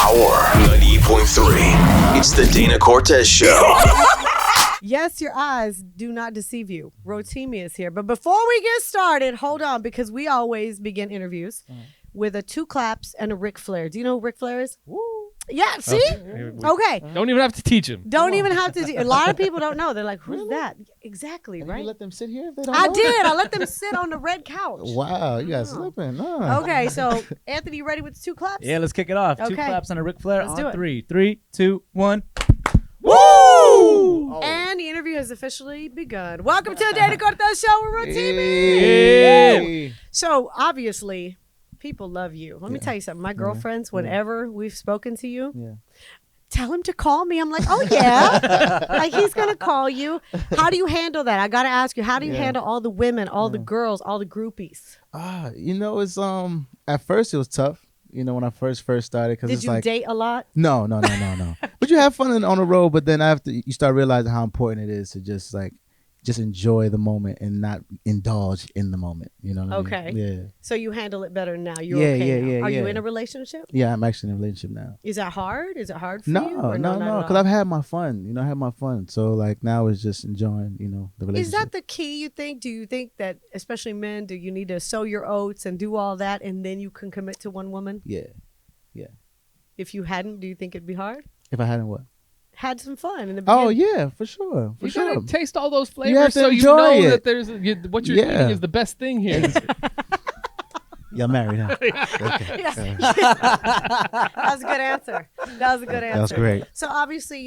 Power 98.3. It's the Dana Cortez Show. Yes, your eyes do not deceive you. Rotimi is here. But before we get started, hold on, because we always begin interviews with a 2 claps and a Ric Flair. Do you know who Ric Flair is? Woo. Yeah, see? Okay. Don't even have to teach him. Don't even have to. A lot of people don't know. They're like, who's that? Exactly, And right? you let them sit here if they don't I know? did. I let them sit on the red couch. Wow, you guys slipping. Huh? Okay, so Anthony, you ready with the 2 claps? Yeah, let's kick it off. Okay. 2 claps and a Ric Flair Let's on do it. 3. 3, 2, 1. Woo! Oh. And the interview has officially begun. Welcome to the Dana Cortez Show with Rotimi. Hey. So obviously, people love you. Let me tell you something. My girlfriends, whenever we've spoken to you, tell him to call me. I'm like, oh yeah, like he's gonna call you. How do you handle that? I gotta ask you. How do you handle all the women, all the girls, all the groupies? It's at first it was tough. When I first started, because Did it's you like date a lot? no. But you have fun on the road. But then after you start realizing how important it is to just enjoy the moment and not indulge in the moment. You know what I Okay. mean? Yeah. So you handle it better now. You're Yeah, okay now. yeah, Are you yeah. in a relationship? Yeah, I'm actually in a relationship now. Is that hard? Is it hard for No, you? Or no, not at because all? I've had my fun. I had my fun. So like now it's just enjoying, the relationship. Is that the key, you think? Do you think that, especially men, do you need to sow your oats and do all that and then you can commit to one woman? Yeah. If you hadn't, do you think it'd be hard? If I hadn't what? Had some fun in the beginning. Oh yeah, for sure. You gotta taste all those have flavors to so you enjoy know it. that there's what you're eating is the best thing here. Y'all married, huh? Okay. Yes. That was a good answer. That was a good answer. That was great. So obviously,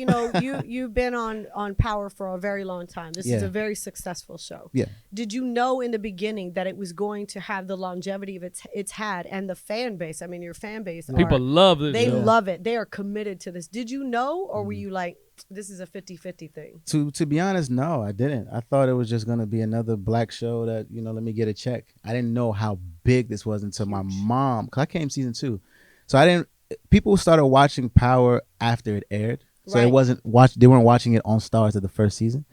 you've been on Power for a very long time. This is Yeah. a very successful show. Yeah. Did you know in the beginning that it was going to have the longevity of it's had and the fan base? I mean, your fan base. People love this. They show. love it. They are committed to this. Did you know, or were you like, this is a 50-50 thing? To be honest, no, I didn't. I thought it was just gonna be another black show that let me get a check. I didn't know how big this was until my mom. Cause I came season 2, so I didn't. People started watching Power after it aired, so Right. it wasn't They weren't watching it on Stars at the first season.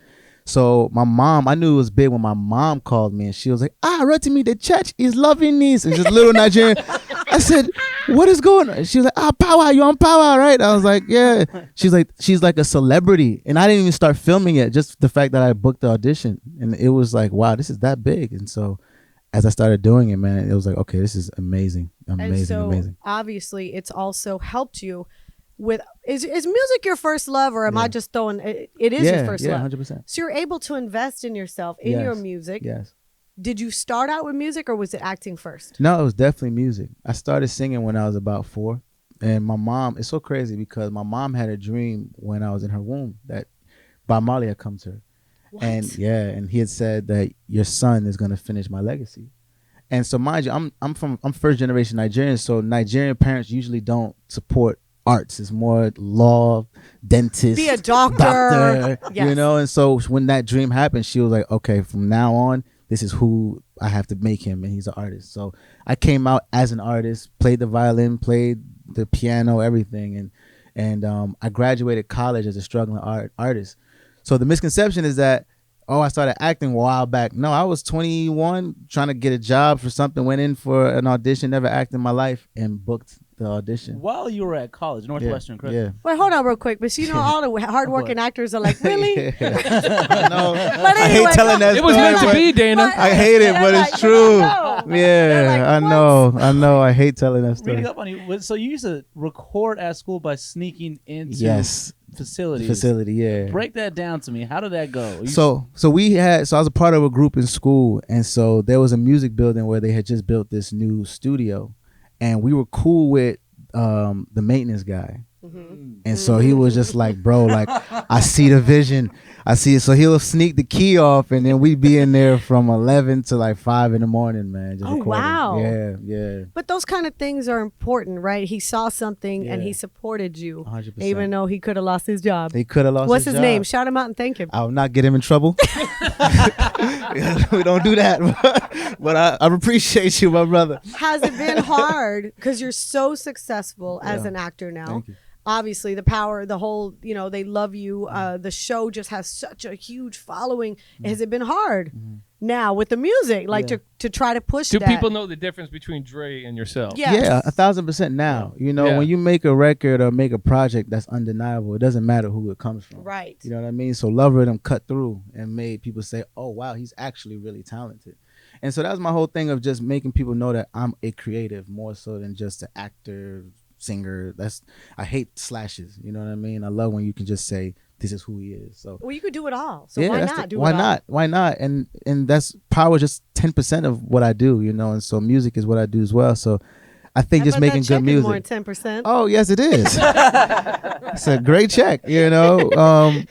So my mom, I knew it was big when my mom called me and she was like, Rotimi, the church is loving this. It's just little Nigerian. I said, what is going on? She was like, Power, you on Power, right? I was like, yeah. She's like a celebrity. And I didn't even start filming it, just the fact that I booked the audition. And it was like, wow, this is that big. And so as I started doing it, man, it was like, okay, this is amazing. Amazing. Obviously, it's also helped you with, is music your first love, or am I just throwing, it is your first love? 100%. So you're able to invest in yourself, in your music. Yes. Did you start out with music or was it acting first? No, it was definitely music. I started singing when I was about 4. And my mom, it's so crazy because my mom had a dream when I was in her womb that Bob Marley had come to her. What? And he had said that your son is going to finish my legacy. And so mind you, I'm first generation Nigerian, so Nigerian parents usually don't support arts. It's more law, dentist, Be a doctor. Yes. And so when that dream happened, she was like, okay, from now on, this is who I have to make him, and he's an artist. So I came out as an artist, played the violin, played the piano, everything, and I graduated college as a struggling artist. So the misconception is that, I started acting a while back. No, I was 21, trying to get a job for something, went in for an audition, never acted in my life, and booked the audition. While you were at college, Northwestern, correct? Yeah. Wait, hold on real quick. But all the hardworking actors are like, really? I know. But I anyway, hate telling that It was story, meant to but be, Dana. I hate it, but it's true. Yeah, I know. I hate telling that story. Reading up on you. So you used to record at school by sneaking into facilities. Facility, yeah. Break that down to me. How did that go? So I was a part of a group in school, and so there was a music building where they had just built this new studio, and we were cool with the maintenance guy. And so he was just like, bro, like, I see the vision. I see it. So he'll sneak the key off, and then we'd be in there from 11 to like 5 in the morning, man. Just recording. Wow. Yeah. But those kind of things are important, right? He saw something and he supported you, 100%. even though he could have lost his job. He could have lost What's his his job. name? Shout him out and thank him. I will not get him in trouble. We don't do that. But I appreciate you, my brother. Has it been hard? Because you're so successful as an actor now. Thank you. Obviously, the Power, the whole, they love you. The show just has such a huge following. Has it been hard now with the music, like to try to push Do that. people know the difference between Dre and yourself? Yes. Yeah, 1,000% now. You know, when you make a record or make a project that's undeniable, it doesn't matter who it comes from. Right. You know what I mean? So Love Rhythm cut through and made people say, oh, wow, he's actually really talented. And so that was my whole thing of just making people know that I'm a creative more so than just an actor, singer. I hate slashes. You know what I mean? I love when you can just say, this is who he is. So well, you could do it all. So why not do it all? Why not? Why not? And that's power just 10% of what I do, you know, and so music is what I do as well. So I think just making good music. More than 10%. Oh, yes, it is. It's a great check, you know.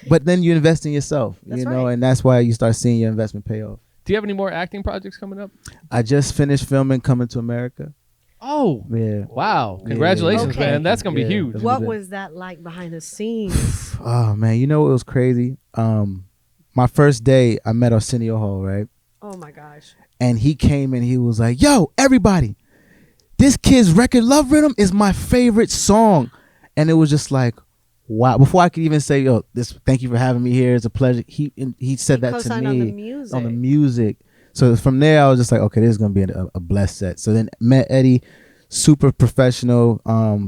But then you invest in yourself, you know, and that's why you start seeing your investment pay off. Do you have any more acting projects coming up? I just finished filming Coming to America. Oh, yeah! Wow! Congratulations, Okay. man. That's gonna be huge. What was that like behind the scenes? Oh man, you know it was crazy. My first day, I met Arsenio Hall, right? Oh my gosh! And he came and he was like, "Yo, everybody, this kid's record, Love Rhythm, is my favorite song," and it was just like, wow. Before I could even say, "Yo, thank you for having me here. It's a pleasure." He said that to me on the music. So from there, I was just like, okay, this is gonna be a blessed set. So then met Eddie, super professional.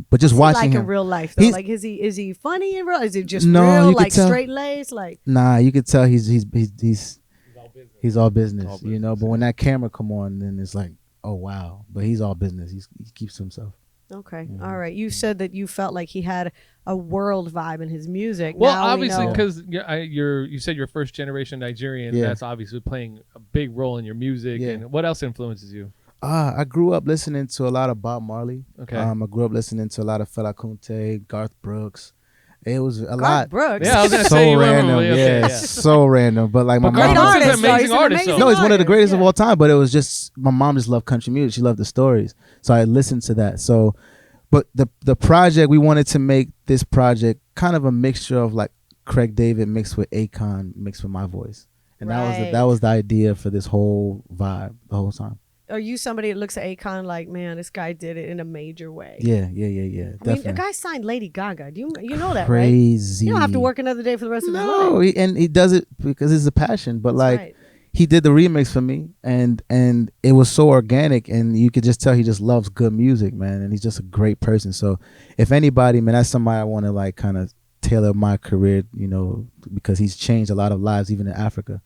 But just watching him in real life though, like is he funny in real? Is he just real, like straight laced? Like nah, you could tell he's all business, you know. But when that camera come on, then it's like, oh wow. But he's all business. He keeps to himself. Okay, all right. You said that you felt like he had a world vibe in his music. Well, now obviously, because you said you're first generation Nigerian. Yeah. That's obviously playing a big role in your music. Yeah. And what else influences you? I grew up listening to a lot of Bob Marley. Okay. I grew up listening to a lot of Fela Kunte, Garth Brooks. It was a lot. Garth Brooks. Yeah, I was gonna so say you random. remember. Yeah, so random. But like my Garth mom, Brooks is an amazing artist. no, he's one of the greatest of all time. But it was just my mom just loved country music. She loved the stories, so I listened to that. So, but the project, we wanted to make this project kind of a mixture of like Craig David mixed with Akon mixed with my voice, and that was the idea for this whole vibe the whole time. Are you somebody that looks at Akon like, man, this guy did it in a major way? Yeah. I mean, the guy signed Lady Gaga. You know that, Crazy. right? You don't have to work another day for the rest of his life. No, he does it because it's a passion. But That's he did the remix for me, and it was so organic, and you could just tell he just loves good music, man, and he's just a great person. So if anybody, man, that's somebody I want to like kind of tailor my career, you know, because he's changed a lot of lives, even in Africa,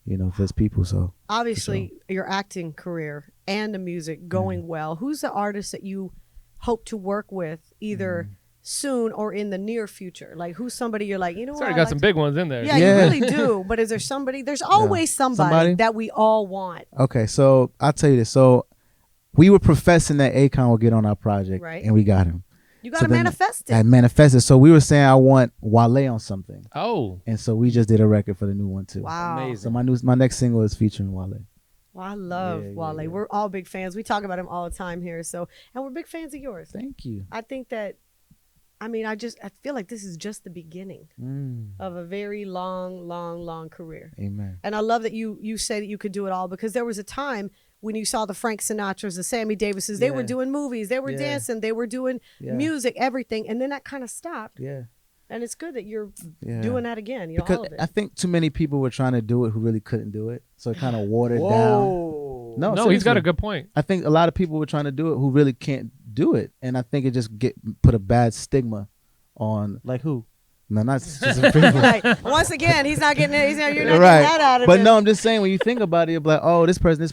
you know, for his people. So obviously, your acting career and the music going well. Who's the artist that you hope to work with, either soon or in the near future? Like, who's somebody you're like, you know what? Sorry, got some big ones in there. Yeah, you really do. But is there somebody? There's always somebody that we all want. Okay, so I'll tell you this. So we were professing that Akon will get on our project, right? And we got him. You got to manifest it. I manifested. So we were saying I want Wale on something. Oh. And so we just did a record for the new one too. Wow. Amazing. So my next single is featuring Wale. Well, I love Wale. We're all big fans. We talk about him all the time here. So, and we're big fans of yours. Thank you. I think that, I feel like this is just the beginning of a very long career. Amen. And I love that you say that you could do it all, because there was a time when you saw the Frank Sinatras, the Sammy Davises, they were doing movies, they were dancing, they were doing music, everything. And then that kind of stopped. Yeah. And it's good that you're doing that again. You know, because all of it. I think too many people were trying to do it who really couldn't do it. So it kind of watered down. No, he's got seriously. a good point. I think a lot of people were trying to do it who really can't do it. And I think it just put a bad stigma on. Like who? No, not just people. Right. Once again, he's not getting it. You're not right. getting that out of But it. no, I'm just saying, when you think about it, you're like, oh, this person,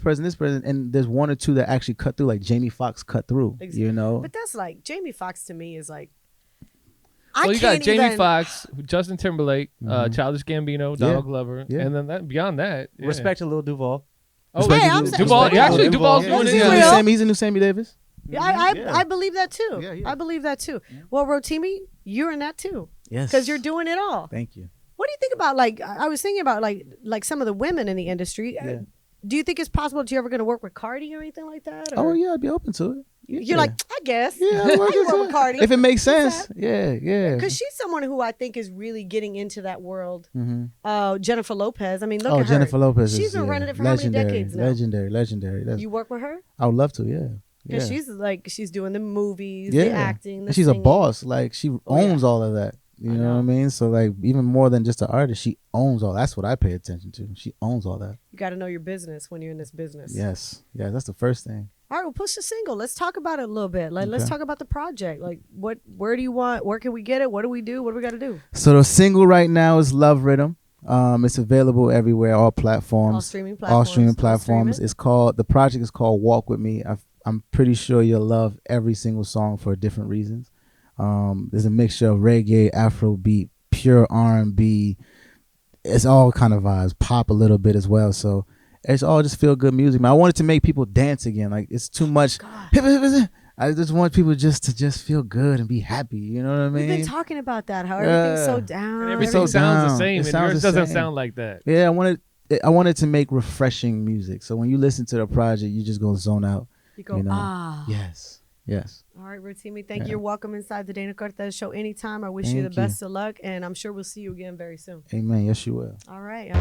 and there's one or two that actually cut through, like Jamie Foxx cut through, you know? But that's like, Jamie Foxx to me is like, Well, you got Jamie Foxx, Justin Timberlake, Childish Gambino, Donald Glover, and then beyond that, respect to Lil Duval. Oh, hey, I'm saying Duval. Yeah, actually, Duval's Duval. doing it. He's a new Sammy Davis. Yeah, I believe that too. Yeah, yeah. I believe that too. Well, Rotimi, you're in that too. Yes. Because you're doing it all. Thank you. What do you think about, like, I was thinking about like some of the women in the industry. Yeah. Do you think it's possible that you're ever going to work with Cardi or anything like that? Or? Oh, yeah, I'd be open to it. You're like, I guess. Yeah, I can work with Cardi. if it makes sense. Yeah. Because she's someone who I think is really getting into that world. Jennifer Lopez. I mean, look at her. Jennifer Lopez. She's been running it for how many decades now? Legendary. You work with her? I would love to, yeah. Because she's doing the movies, the acting, the and she's singing. a boss. Like, she owns all of that. You know what I mean? So like even more than just an artist, she owns all. That's what I pay attention to. She owns all that. You got to know your business when you're in this business. Yes. Yeah, that's the first thing. All right, well, push the single. Let's talk about it a little bit. Like, let's talk about the project. Like, where do you want? Where can we get it? What do we do? What do we got to do? So the single right now is Love Rhythm. It's available everywhere, all platforms, all streaming platforms. It's called, the project is called Walk With Me. I'm pretty sure you'll love every single song for different reasons. There's a mixture of reggae, Afrobeat, pure R&B. It's all kind of vibes, pop a little bit as well. So it's all just feel good music, man. I wanted to make people dance again. Like, it's too much. I just want people to feel good and be happy. You know what I mean? We've been talking about that. How everything's so down. And everything sounds the same. And yours doesn't sound like that. Yeah, I wanted to make refreshing music. So when you listen to the project, you just gonna zone out. You go, ah. Yes. All right, Rotimi, thank you. You're welcome inside the Dana Cortez Show anytime. I wish you the best of luck, and I'm sure we'll see you again very soon. Amen. Yes, you will. All right.